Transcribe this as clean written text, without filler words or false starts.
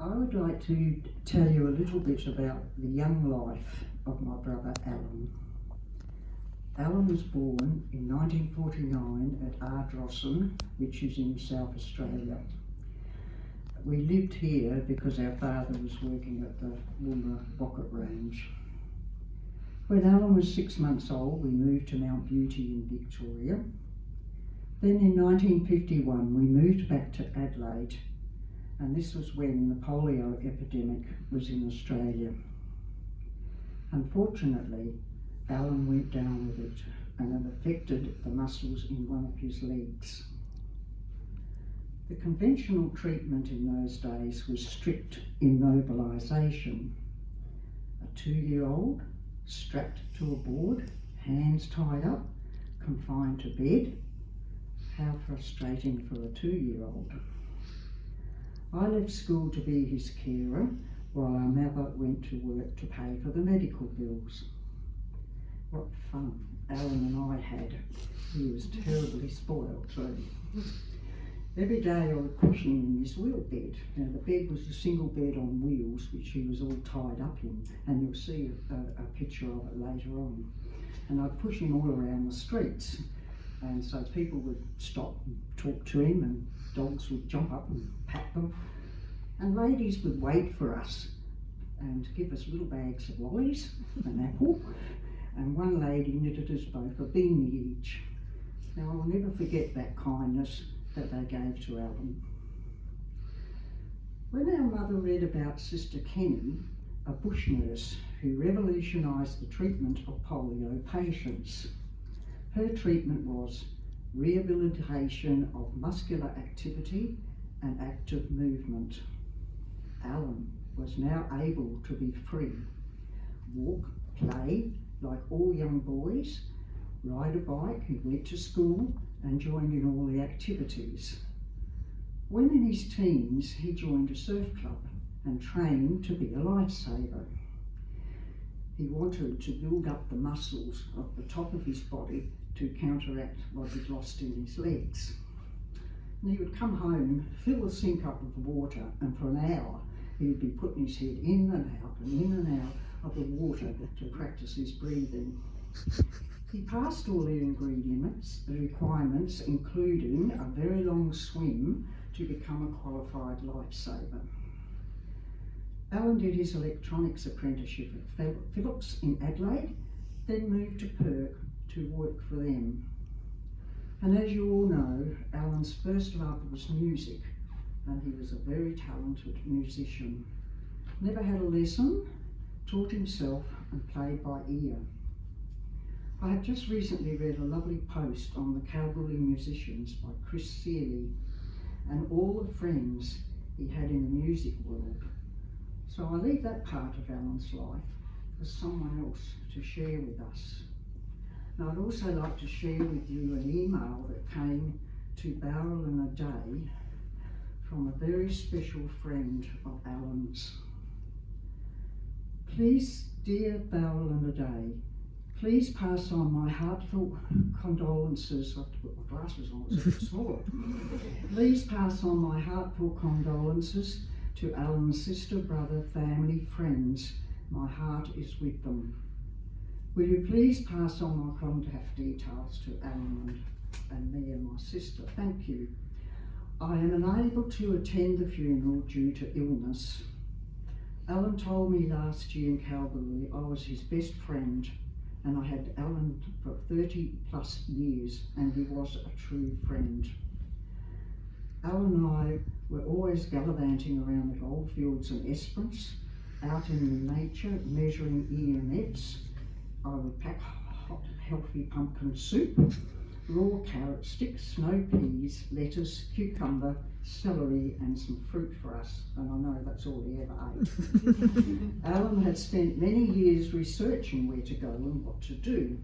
I would like to tell you a little bit about the young life of my brother Alan. Alan was born in 1949 at Ardrossan, which is in South Australia. We lived here because our father was working at the Woomera Rocket Range. When Alan was 6 months old, we moved to Mount Beauty in Victoria. Then in 1951 we moved back to Adelaide, and this was when the polio epidemic was in Australia. Unfortunately, Alan went down with it, and it affected the muscles in one of his legs. The conventional treatment in those days was strict immobilisation. A 2-year-old strapped to a board, hands tied up, confined to bed. How frustrating for a 2-year-old. I left school to be his carer while our mother went to work to pay for the medical bills. What fun Alan and I had. He was terribly spoiled too. Every day I would push him in his wheel bed. Now the bed was a single bed on wheels which he was all tied up in, and you'll see a picture of it later on. And I'd push him all around the streets, and so people would stop and talk to him, and dogs would jump up and pat them, and ladies would wait for us and give us little bags of lollies, an apple, and one lady knitted us both a beanie each. Now I'll never forget that kindness that they gave to Alan. When our mother read about Sister Kenny, a bush nurse who revolutionised the treatment of polio patients, her treatment was rehabilitation of muscular activity and active movement. Alan was now able to be free, walk, play like all young boys, ride a bike, he went to school and joined in all the activities. When in his teens, he joined a surf club and trained to be a lifesaver. He wanted to build up the muscles of the top of his body to counteract what he'd lost in his legs. And he would come home, fill the sink up with water, and for an hour he would be putting his head in and out and in and out of the water to practice his breathing. He passed all the requirements, including a very long swim to become a qualified lifesaver. Alan did his electronics apprenticeship at Phillips in Adelaide, then moved to Perth to work for them. And as you all know, Alan's first love was music, and he was a very talented musician. Never had a lesson, taught himself and played by ear. I have just recently read a lovely post on the Kalgoorlie musicians by Chris Seeley and all the friends he had in the music world. So I leave that part of Alan's life for someone else to share with us. Now I'd also like to share with you an email that came to Bowral and a Day from a very special friend of Alan's. Please, dear Bowral and a Day, please pass on my heartfelt condolences. I have to put my glasses on, it's a bit smaller. Please pass on my heartfelt condolences to Alan's sister, brother, family, friends. My heart is with them. Will you please pass on my contact details to Alan and me and my sister? Thank you. I am unable to attend the funeral due to illness. Alan told me last year in Kalgoorlie I was his best friend, and I had Alan for 30 plus years, and he was a true friend. Alan and I were always gallivanting around the goldfields and Esperance, out in the nature, measuring EMFs. I would pack hot, healthy pumpkin soup, raw carrot sticks, snow peas, lettuce, cucumber, celery and some fruit for us, and I know that's all he ever ate. Alan had spent many years researching where to go and what to do,